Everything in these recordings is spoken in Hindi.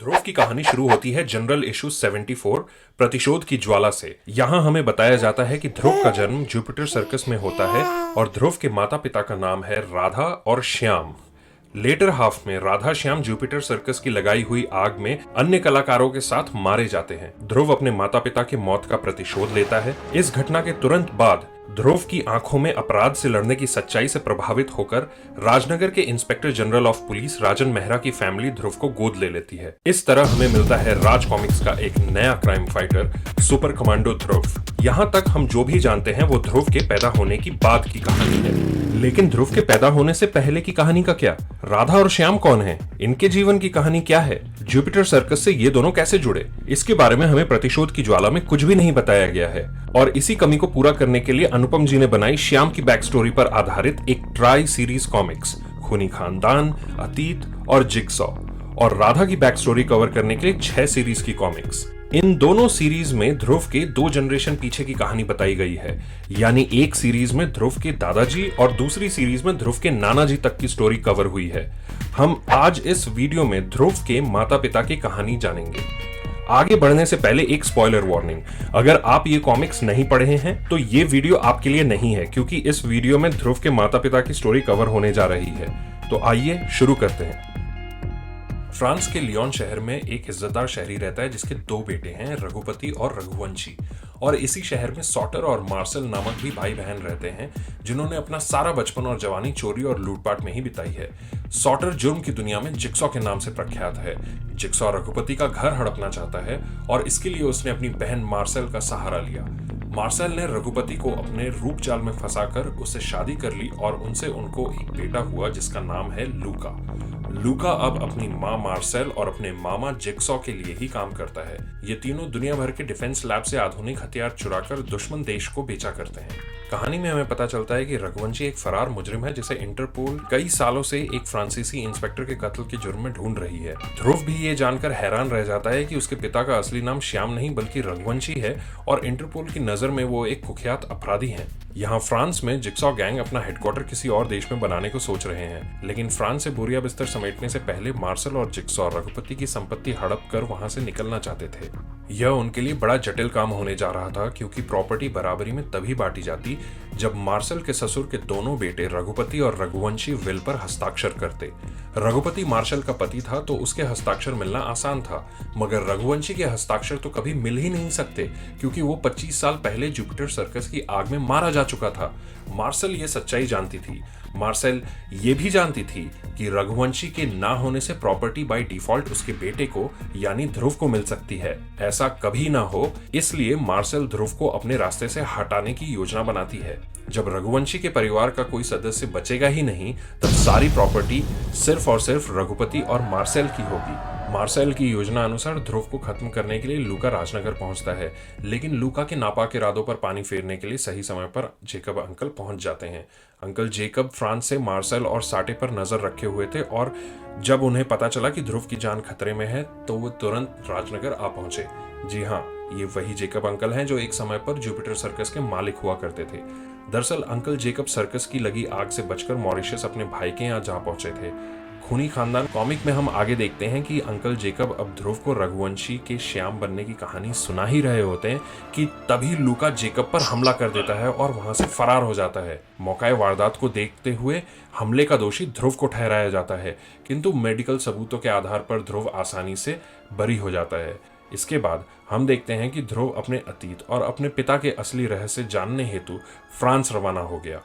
ध्रुव की कहानी शुरू होती है जनरल इशू 74 प्रतिशोध की ज्वाला से। यहाँ हमें बताया जाता है कि ध्रुव का जन्म जुपिटर सर्कस में होता है और ध्रुव के माता पिता का नाम है राधा और श्याम। लेटर हाफ में राधा श्याम जुपिटर सर्कस की लगाई हुई आग में अन्य कलाकारों के साथ मारे जाते हैं। ध्रुव अपने माता पिता की मौत का प्रतिशोध लेता है। इस घटना के तुरंत बाद ध्रुव की आंखों में अपराध से लड़ने की सच्चाई से प्रभावित होकर राजनगर के इंस्पेक्टर जनरल ऑफ पुलिस राजन मेहरा की फैमिली ध्रुव को गोद ले लेती है। इस तरह हमें मिलता है राज कॉमिक्स का एक नया क्राइम फाइटर सुपर कमांडो ध्रुव। यहाँ तक हम जो भी जानते हैं वो ध्रुव के पैदा होने की बाद की कहानी है, लेकिन ध्रुव के पैदा होने से पहले की कहानी का क्या? राधा और श्याम कौन है? इनके जीवन की कहानी क्या है? जुपिटर सर्कस से ये दोनों कैसे जुड़े? इसके बारे में हमें प्रतिशोध की ज्वाला में कुछ भी नहीं बताया गया है और इसी कमी को पूरा करने के लिए अनुपम जी ने बनाई श्याम की बैक स्टोरी पर आधारित एक ट्राई सीरीज कॉमिक्स खूनी खानदान, अतीत और जिगसॉ, और राधा की बैक स्टोरी कवर करने के लिए 6 सीरीज की कॉमिक्स। इन दोनों सीरीज में ध्रुव के 2 जनरेशन पीछे की कहानी बताई गई है, यानी एक सीरीज में ध्रुव के दादाजी और दूसरी सीरीज में ध्रुव के नाना जी तक की स्टोरी कवर हुई है। हम आज इस वीडियो में ध्रुव के माता पिता की कहानी जानेंगे। आगे बढ़ने से पहले एक स्पॉइलर वार्निंग, अगर आप ये कॉमिक्स नहीं पढ़े हैं तो ये वीडियो आपके लिए नहीं है, क्योंकि इस वीडियो में ध्रुव के माता पिता की स्टोरी कवर होने जा रही है। तो आइए शुरू करते हैं। फ्रांस के लियोन शहर में एक इज्जतदार शहरी रहता है जिसके 2 बेटे हैं, रघुपति और रघुवंशी। और इसी शहर में सॉटर और मार्शल नामक भी भाई बहन रहते हैं जिन्होंने अपना सारा बचपन और जवानी चोरी और लूटपाट में ही बिताई है। सॉटर जुर्म की दुनिया में जिगसॉ के नाम से प्रख्यात है। जिगसॉ रघुपति का घर हड़पना चाहता है और इसके लिए उसने अपनी बहन मार्शल का सहारा लिया। मार्शल ने रघुपति को अपने रूप जाल में फंसाकर उससे शादी कर ली और उनसे उनको एक बेटा हुआ जिसका नाम है लूका। लूका अब अपनी माँ मार्शल और अपने मामा जिगसॉ के लिए ही काम करता है। ये तीनों दुनिया भर के डिफेंस लैब से आधुनिक हथियार चुराकर दुश्मन देश को बेचा करते हैं। कहानी में हमें पता चलता है कि रघुवंशी एक फरार मुजरिम है जिसे इंटरपोल कई सालों से एक फ्रांसीसी इंस्पेक्टर के कत्ल के जुर्म में ढूंढ रही है। ध्रुव भी ये जानकर हैरान रह जाता है कि उसके पिता का असली नाम श्याम नहीं बल्कि रघुवंशी है और इंटरपोल की नजर में वो एक कुख्यात अपराधी हैं। यहाँ फ्रांस में जिगसॉ गैंग अपना हेडक्वार्टर किसी और देश में बनाने को सोच रहे हैं, लेकिन फ्रांस से बोरिया बिस्तर समेटने से पहले मार्शल और जिगसॉ रघुपति की संपत्ति हड़प कर वहां से निकलना चाहते थे। यह उनके लिए बड़ा जटिल काम होने जा रहा था, क्योंकि प्रॉपर्टी बराबरी में तभी बांटी जाती जब मार्शल के ससुर के दोनों बेटे रघुपति और रघुवंशी विल पर हस्ताक्षर करते। रघुपति मार्शल का पति था तो उसके हस्ताक्षर मिलना आसान था, मगर रघुवंशी के हस्ताक्षर तो कभी मिल ही नहीं सकते, क्योंकि वो 25 साल पहले जुपिटर सर्कस की आग में मारा जा चुका था। मार्शल ये सच्चाई जानती थी। मार्शल ये भी जानती थी कि रघुवंशी के ना होने से प्रॉपर्टी बाय डिफॉल्ट उसके बेटे को यानी ध्रुव को मिल सकती है। ऐसा कभी ना हो, इसलिए मार्शल ध्रुव को अपने रास्ते से हटाने की योजना बनाती है। जब रघुवंशी के परिवार का कोई सदस्य बचेगा ही नहीं, तब सारी प्रॉपर्टी सिर्फ और सिर्फ रघुपति और मार्शल की होगी। मार्शल की योजना अनुसार ध्रुव को खत्म करने के लिए लूका राजनगर पहुंचता है, लेकिन लूका के नापाक इरादों पर पानी फेरने के लिए सही समय पर जेकब अंकल पहुंच जाते हैं। अंकल जेकब फ्रांस से मार्शल और साटे पर नजर रखे हुए थे और जब उन्हें पता चला कि ध्रुव की जान खतरे में है तो वो तुरंत राजनगर आ पहुंचे। जी हाँ, ये वही जेकब अंकल हैं जो एक समय पर जुपिटर सर्कस के मालिक हुआ करते थे। दरअसल अंकल जेकब सर्कस की लगी आग से बचकर मॉरिशस अपने भाई के यहाँ जा पहुंचे थे। खूनी खानदान कॉमिक में हम आगे देखते हैं कि अंकल जेकब अब ध्रुव को रघुवंशी के श्याम बनने की कहानी सुना ही रहे होते हैं कि तभी लूका जेकब पर हमला कर देता है और वहां से फरार हो जाता है। मौका वारदात को देखते हुए हमले का दोषी ध्रुव को ठहराया जाता है, किंतु मेडिकल सबूतों के आधार पर ध्रुव आसानी से बरी हो जाता है। इसके बाद हम देखते हैं कि ध्रुव अपने अतीत और अपने पिता के असली रहस्य जानने हेतु फ्रांस रवाना हो गया।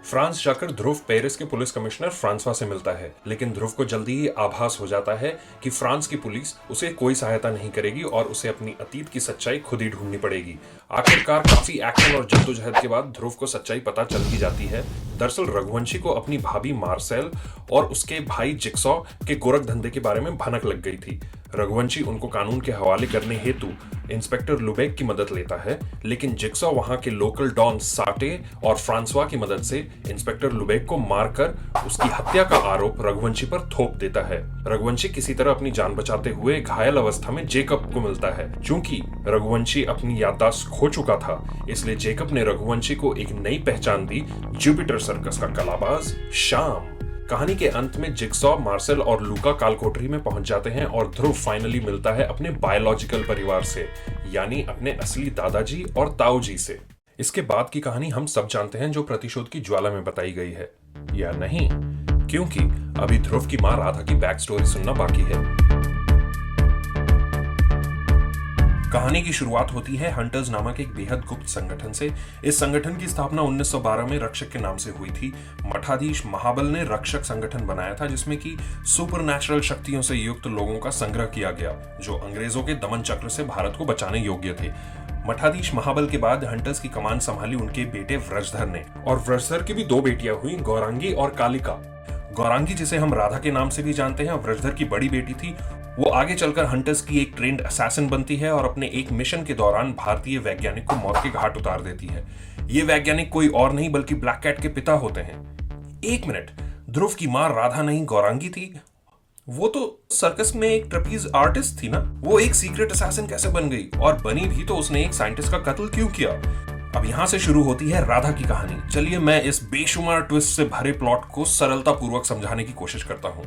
फ्रांस जाकर ध्रुव पेरिस के पुलिस कमिश्नर फ्रांसवा से मिलता है, लेकिन ध्रुव को जल्दी ही आभास हो जाता है कि फ्रांस की पुलिस उसे कोई सहायता नहीं करेगी और उसे अपनी अतीत की सच्चाई खुद ही ढूंढनी पड़ेगी। आखिरकार काफी एक्शन और जद्दोजहद के बाद ध्रुव को सच्चाई पता चल ही जाती है। दरअसल रघुवंशी को अपनी भाभी मार्शल और उसके भाई जिगसॉ के गोरख धंधे के बारे में भनक लग गई थी। रघुवंशी उनको कानून के हवाले करने हेतु इंस्पेक्टर लुबेक की मदद लेता है, लेकिन जिगसॉ वहां के लोकल डॉन साटे और फ्रांसवा की मदद से इंस्पेक्टर लुबेक को मारकर उसकी हत्या का आरोप रघुवंशी पर थोप देता है। रघुवंशी किसी तरह अपनी जान बचाते हुए घायल अवस्था में जेकब को मिलता है। चूंकि रघुवंशी अपनी याददाश्त खो चुका था, इसलिए जेकब ने रघुवंशी को एक नई पहचान दी, जुपिटर सर्कस का कलाबाज श्याम। कहानी के अंत में जिगसॉ, मार्सेल और लूका कालकोठरी में पहुंच जाते हैं और ध्रुव फाइनली मिलता है अपने बायोलॉजिकल परिवार से, यानी अपने असली दादाजी और ताऊजी से। इसके बाद की कहानी हम सब जानते हैं जो प्रतिशोध की ज्वाला में बताई गई है, या नहीं, क्योंकि अभी ध्रुव की मां राधा की बैक स्टोरी सुनना बाकी है। कहानी की शुरुआत होती है हंटर्स नामक एक बेहद गुप्त संगठन से। इस संगठन की स्थापना 1912 में रक्षक के नाम से हुई थी। मठाधीश महाबल ने रक्षक संगठन बनाया था, जिसमें कि सुपरनैचुरल शक्तियों से युक्त लोगों का संग्रह किया गया, जो अंग्रेजों के दमन चक्र से भारत को बचाने योग्य थे। मठाधीश महाबल के बाद हंटर्स की कमान संभाली उनके बेटे व्रजधर ने, और व्रजधर की भी दो बेटियां हुई, गौरांगी और कालिका। गौरांगी, जिसे हम राधा के नाम से भी जानते हैं, व्रजधर की बड़ी बेटी थी। वो आगे चलकर हंटर्स की एक ट्रेंड असैसिन बनती है और अपने एक मिशन के दौरान भारतीय वैज्ञानिक को मौत के घाट उतार देती है। ये वैज्ञानिक कोई और नहीं बल्कि ब्लैक कैट के पिता होते हैं। एक मिनट, ध्रुव की मां राधा नहीं गौरांगी थी? वो तो सर्कस में एक ट्रपीज आर्टिस्ट थी ना। वो एक सीक्रेट असैसिन कैसे बन गई? और बनी भी तो उसने एक साइंटिस्ट का कत्ल क्यों किया? अब यहां से शुरू होती है राधा की कहानी। चलिए मैं इस बेशुमार ट्विस्ट से भरे प्लॉट को सरलता पूर्वक समझाने की कोशिश करता हूं।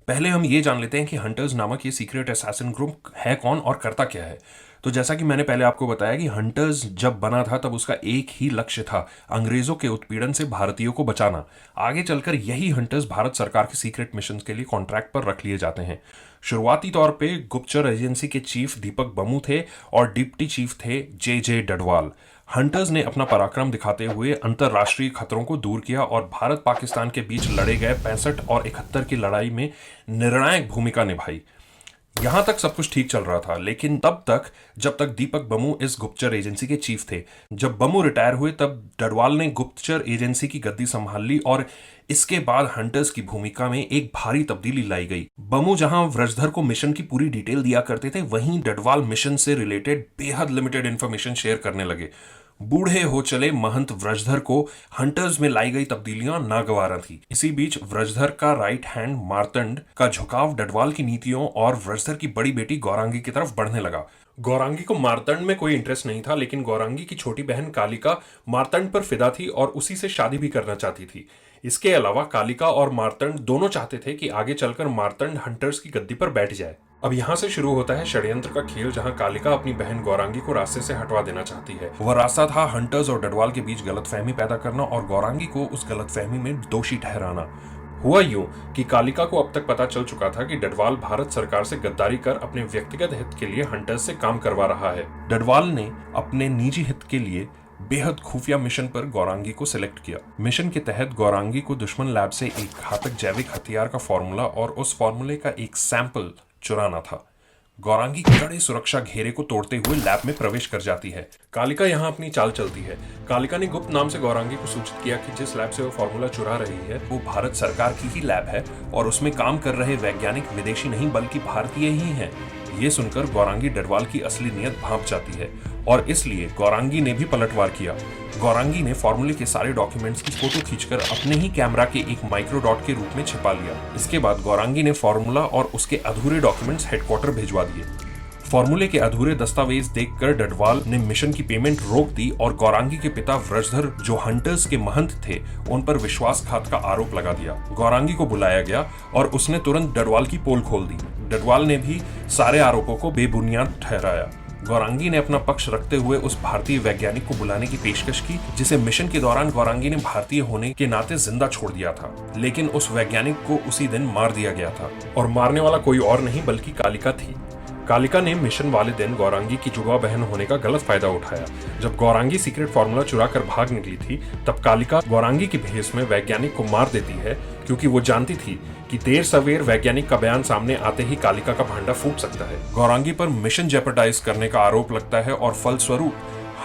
पहले हम ये जान लेते हैं कि हंटर्स नामक ये सीक्रेट असैसिन ग्रुप है कौन और करता क्या है। तो जैसा कि मैंने पहले आपको बताया कि हंटर्स जब बना था तब उसका एक ही लक्ष्य था, अंग्रेजों के उत्पीड़न से भारतीयों को बचाना। आगे चलकर यही हंटर्स भारत सरकार के सीक्रेट मिशन के लिए कॉन्ट्रैक्ट पर रख लिए जाते हैं। शुरुआती तौर पे गुप्तचर एजेंसी के चीफ दीपक बमू थे और डिप्टी चीफ थे जे डडवाल। हंटर्स ने अपना पराक्रम दिखाते हुए अंतरराष्ट्रीय खतरों को दूर किया और भारत पाकिस्तान के बीच लड़े गए 65 और 71 की लड़ाई में निर्णायक भूमिका निभाई। यहां तक सब कुछ ठीक चल रहा था, लेकिन तब तक जब तक दीपक बमू इस गुप्तचर एजेंसी के चीफ थे। जब बमू रिटायर हुए तब डडवाल ने गुप्तचर एजेंसी की गद्दी संभाल ली और इसके बाद हंटर्स की भूमिका में एक भारी तब्दीली लाई गई। बमू जहां व्रजधर को मिशन की पूरी डिटेल दिया करते थे, वहीं डडवाल मिशन से रिलेटेड बेहद लिमिटेड इंफॉर्मेशन शेयर करने लगे। बूढ़े हो चले महंत व्रजधर को हंटर्स में लाई गई तब्दीलियां नागवारा थी। इसी बीच व्रजधर का राइट हैंड मार्तंड का झुकाव डडवाल की नीतियों और व्रजधर की बड़ी बेटी गौरांगी की तरफ बढ़ने लगा। गौरांगी को मार्तंड में कोई इंटरेस्ट नहीं था, लेकिन गौरांगी की छोटी बहन कालिका मार्तंड पर फिदा थी और उसी से शादी भी करना चाहती थी। इसके अलावा कालिका और मार्तंड दोनों चाहते थे कि आगे चलकर मार्तंड हंटर्स की गद्दी पर बैठ जाए। अब यहाँ से शुरू होता है षड्यंत्र का खेल, जहाँ कालिका अपनी बहन गौरांगी को रास्ते से हटवा देना चाहती है। वह रास्ता था हंटर्स और डडवाल के बीच गलतफहमी पैदा करना और गौरांगी को उस गलतफहमी में दोषी ठहराना। हुआ यूं कि कालिका को अब तक पता चल चुका था कि डडवाल भारत सरकार से गद्दारी कर अपने व्यक्तिगत हित के लिए हंटर्स से काम करवा रहा है। डडवाल ने अपने निजी हित के लिए बेहद खुफिया मिशन पर गौरांगी को सिलेक्ट किया। मिशन के तहत गौरांगी को दुश्मन लैब से एक घातक जैविक हथियार का फॉर्मूला और उस फॉर्मूले का एक सैंपल चुराना था। गौरांगी कड़े सुरक्षा घेरे को तोड़ते हुए लैब में प्रवेश कर जाती है। कालिका यहाँ अपनी चाल चलती है। कालिका ने गुप्त नाम से गौरांगी को सूचित किया कि जिस लैब से वो फॉर्मूला चुरा रही है वो भारत सरकार की ही लैब है और उसमें काम कर रहे वैज्ञानिक विदेशी नहीं बल्कि भारतीय ही हैं। ये सुनकर गौरांगी डडवाल की असली नीयत भांप जाती है और इसलिए गौरांगी ने भी पलटवार किया। गौरांगी ने फॉर्मूले के सारे डॉक्यूमेंट्स की फोटो खींचकर अपने ही कैमरा के एक माइक्रो डॉट के रूप में छिपा लिया। इसके बाद गौरांगी ने फॉर्मूला और उसके अधूरे डॉक्यूमेंट्स हेडक्वार्टर भिजवा दिए। फॉर्मूले के अधूरे दस्तावेज देखकर डडवाल ने मिशन की पेमेंट रोक दी और गौरांगी के पिता व्रजधर, जो हंटर्स के महंत थे, उन पर विश्वासघात का आरोप लगा दिया। गौरांगी को बुलाया गया और उसने तुरंत डडवाल की पोल खोल दी। डडवाल ने भी सारे आरोपों को बेबुनियाद ठहराया। गौरांगी ने अपना पक्ष रखते हुए उस भारतीय वैज्ञानिक को बुलाने की पेशकश की, जिसे मिशन के दौरान गौरांगी ने भारतीय होने के नाते जिंदा छोड़ दिया था। लेकिन उस वैज्ञानिक को उसी दिन मार दिया गया था और मारने वाला कोई और नहीं बल्कि कालिका थी। कालिका ने मिशन वाले दिन गौरांगी की जुड़वा बहन होने का गलत फायदा उठाया। जब गौरांगी सीक्रेट फार्मूला चुरा कर भाग निकली थी, तब कालिका गौरांगी की भेष में वैज्ञानिक को मार देती है, क्योंकि वो जानती थी कि देर सवेर वैज्ञानिक का बयान सामने आते ही कालिका का भांडा फूट सकता है। गौरांगी पर मिशन जेपरडाइज करने का आरोप लगता है और फलस्वरूप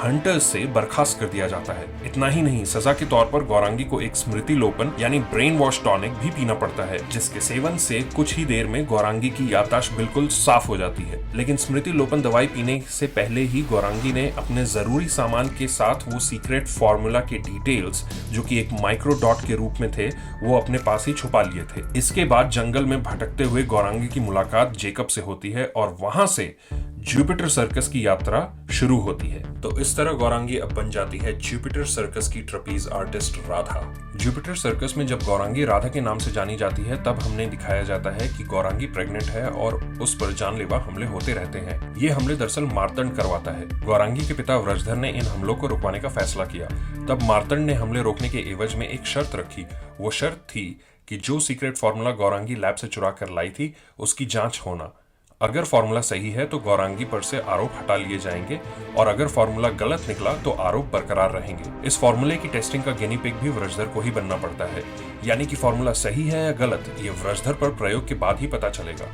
हंटर्स से बर्खास्त कर दिया जाता है। इतना ही नहीं, सजा के तौर पर गौरांगी को एक स्मृति लोपन यानी ब्रेन वॉश टॉनिक भी पीना पड़ता है, जिसके सेवन से कुछ ही देर में गौरांगी की याददाश्त बिल्कुल साफ हो जाती है। लेकिन स्मृति लोपन दवाई पीने से पहले ही गौरांगी ने अपने जरूरी सामान के साथ वो सीक्रेट फॉर्मूला के डिटेल्स, जो कि एक माइक्रो डॉट के रूप में थे, वो अपने पास ही छुपा लिए थे। इसके बाद जंगल में भटकते हुए गौरांगी की मुलाकात जेकब से होती है और वहां से जुपिटर सर्कस की यात्रा शुरू होती है। तो इस तरह गौरांगी अब बन जाती है जुपिटर सर्कस की trapezius artist Radha. Jupiter circus में जब गौरांगी राधा के नाम से जानी जाती है तब हमने दिखाया जाता है कि गौरांगी प्रेग्नेंट है और उस पर जानलेवा हमले होते रहते हैं। ये हमले दरअसल मार्तंड करवाता है। गौरांगी के पिता व्रजधर ने इन हमलों को रुकवाने का फैसला किया। तब मार्तंड ने हमले रोकने के एवज में एक शर्त रखी। वो शर्त थी कि जो सीक्रेट फार्मूला गौरांगी लैब से चुरा कर लाई थी उसकी जांच होना। अगर फार्मूला सही है तो गौरांगी पर से आरोप हटा लिए जाएंगे और अगर फार्मूला गलत निकला तो आरोप बरकरार रहेंगे। इस फार्मूले की टेस्टिंग का गिनी पिग भी व्रजधर को ही बनना पड़ता है, यानी कि फार्मूला सही है या गलत ये व्रजधर पर प्रयोग के बाद ही पता चलेगा।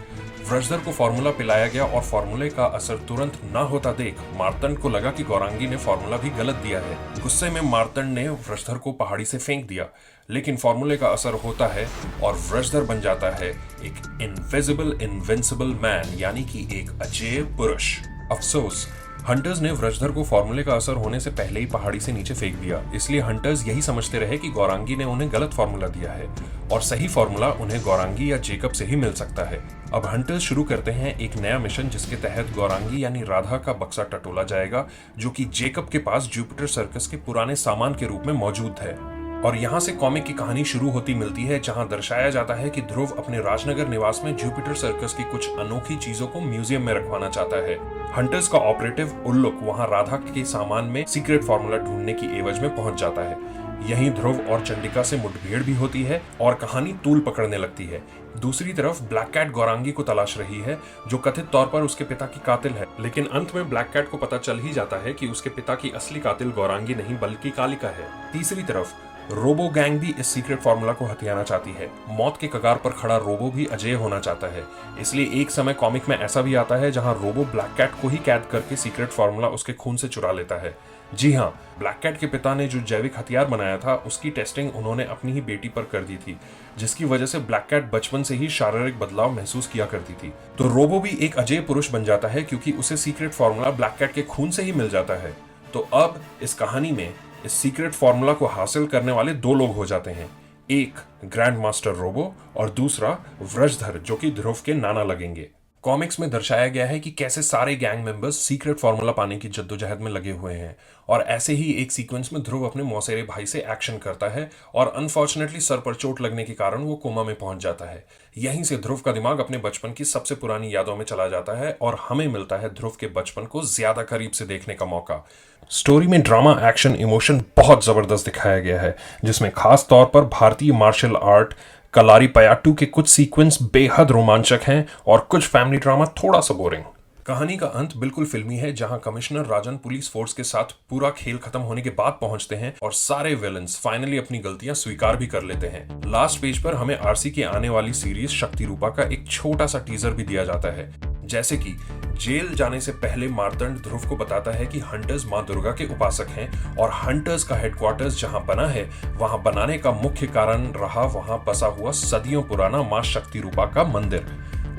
व्रजधर को फार्मूला पिलाया गया और फार्मूले का असर तुरंत ना होता देख मार्तंड को लगा कि गौरांगी ने फार्मूला भी गलत दिया है। गुस्से में मार्तंड ने व्रजधर को पहाड़ी से फेंक दिया, लेकिन फार्मूले का असर होता है और व्रजधर बन जाता है एक इनविजिबल इनविंसिबल मैन, यानी कि एक अजेय पुरुष। अफसोस, हंटर्स ने व्रजधर को फार्मूले का असर होने से पहले ही पहाड़ी से नीचे फेंक दिया, इसलिए हंटर्स यही समझते रहे कि गौरांगी ने उन्हें गलत फार्मूला दिया है और सही फार्मूला उन्हें गौरांगी या जेकब से ही मिल सकता है। अब हंटर्स शुरू करते हैं एक नया मिशन जिसके तहत गौरांगी यानी राधा का बक्सा टटोला जाएगा, जो कि जेकब के पास जुपिटर सर्कस के पुराने सामान के रूप में मौजूद है। और यहाँ से कॉमिक की कहानी शुरू होती मिलती है, जहाँ दर्शाया जाता है कि ध्रुव अपने राजनगर निवास में जुपिटर सर्कस की कुछ अनोखी चीजों को म्यूजियम में रखवाना चाहता है। हंटर्स का ऑपरेटिव उल्लुक वहाँ राधा के सामान में सीक्रेट फार्मूला ढूंढने की एवज में पहुंच जाता है। यहीं ध्रुव और चंडिका से मुठभेड़ भी होती है और कहानी तूल पकड़ने लगती है। दूसरी तरफ ब्लैक कैट गौरांगी को तलाश रही है, जो कथित तौर पर उसके पिता की कातिल है, लेकिन अंत में ब्लैक कैट को पता चल ही जाता है कि उसके पिता की असली कातिल गौरांगी नहीं बल्कि कालिका है। तीसरी तरफ रोबो गैंग भी इस सीक्रेट फार्मूला को हथियाना चाहती है। मौत के कगार पर खड़ा रोबो भी अजेय होना चाहता है, इसलिए एक समय कॉमिक में ऐसा भी आता है जहां रोबो ब्लैक कैट को ही कैद करके सीक्रेट फार्मूला उसके खून से चुरा लेता है। जी हाँ, ब्लैक कैट के पिता ने जो जैविक हथियार बनाया था उसकी टेस्टिंग उन्होंने अपनी ही बेटी पर कर दी थी, जिसकी वजह से ब्लैक कैट बचपन से ही शारीरिक बदलाव महसूस किया करती थी। तो रोबो भी एक अजेय पुरुष बन जाता है क्योंकि उसे सीक्रेट फार्मूला ब्लैक कैट के खून से ही मिल जाता है। तो अब इस कहानी में इस सीक्रेट फार्मूला को हासिल करने वाले दो लोग हो जाते हैं, एक ग्रैंड मास्टर रोबो और दूसरा व्रजधर, जो कि ध्रुव के नाना लगेंगे। कॉमिक्स में दर्शाया गया है कि कैसे सारे गैंग मेंबर्स सीक्रेट फार्मूला पाने की जद्दोजहद में लगे हुए हैं और ऐसे ही एक सीक्वेंस में ध्रुव अपने मौसेरे भाई से एक्शन करता है और अनफॉर्चुनेटली सर पर चोट लगने के कारण वो कोमा में पहुंच जाता है। यहीं से ध्रुव का दिमाग अपने बचपन की सबसे पुरानी यादों में चला जाता है और हमें मिलता है ध्रुव के बचपन को ज्यादा करीब से देखने का मौका। स्टोरी में ड्रामा, एक्शन, इमोशन बहुत जबरदस्त दिखाया गया है, जिसमें खास तौर पर भारतीय मार्शल आर्ट कलारी पयाट्टू के कुछ सीक्वेंस बेहद रोमांचक हैं और कुछ फैमिली ड्रामा थोड़ा सा बोरिंग। कहानी का अंत बिल्कुल फिल्मी है, जहां कमिश्नर राजन पुलिस फोर्स के साथ पूरा खेल खत्म होने के बाद पहुंचते हैं और सारे विलन्स फाइनली अपनी गलतियां स्वीकार भी कर लेते हैं। लास्ट पेज पर हमें आरसी की आने वाली सीरीज शक्ति रूपा का एक छोटा सा टीजर भी दिया जाता है, जैसे कि जेल जाने से पहले मार्तंड ध्रुव को बताता है कि हंटर्स मां दुर्गा के उपासक हैं और हंटर्स का हेडक्वार्टर्स जहां बना है वहां बनाने का मुख्य कारण रहा वहां बसा हुआ सदियों पुराना मां शक्ति रूपा का मंदिर।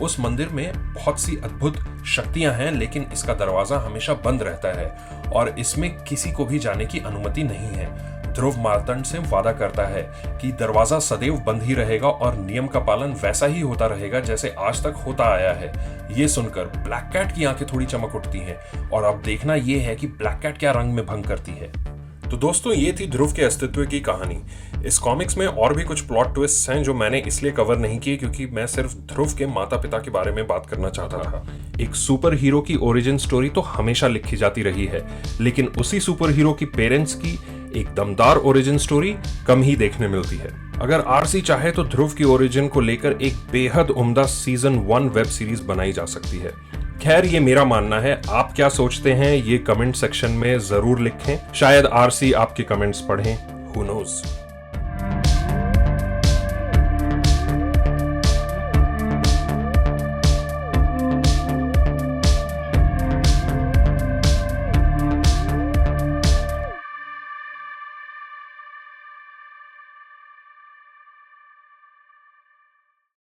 उस मंदिर में बहुत सी अद्भुत शक्तियां हैं, लेकिन इसका दरवाजा हमेशा बंद रहता है और इसमें किसी को भी जाने की अनुमति नहीं है। ध्रुव मार्तंड से वादा करता है कि दरवाजा सदैव बंद ही रहेगा और नियम का पालन वैसा ही होता रहेगा जैसे आज तक होता आया है। ये सुनकर ब्लैक कैट की आंखें थोड़ी चमक उठती हैं और अब देखना यह है कि ब्लैक कैट क्या रंग में भंग करती है। तो दोस्तों, ये थी ध्रुव के अस्तित्व की कहानी। इस कॉमिक्स में और भी कुछ प्लॉट ट्विस्ट हैं जो मैंने इसलिए कवर नहीं किए क्योंकि मैं सिर्फ ध्रुव के माता पिता के बारे में बात करना चाहता था। एक सुपर हीरो की ओरिजिन स्टोरी तो हमेशा लिखी जाती रही है, लेकिन उसी सुपर हीरो की पेरेंट्स की एक दमदार ओरिजिन स्टोरी कम ही देखने मिलती है। अगर आरसी चाहे तो ध्रुव की ओरिजिन को लेकर एक बेहद उम्दा सीजन 1 वेब सीरीज बनाई जा सकती है। खैर, ये मेरा मानना है, आप क्या सोचते हैं ये कमेंट सेक्शन में जरूर लिखें। शायद आरसी आपके कमेंट्स पढ़ें, हु नोज़।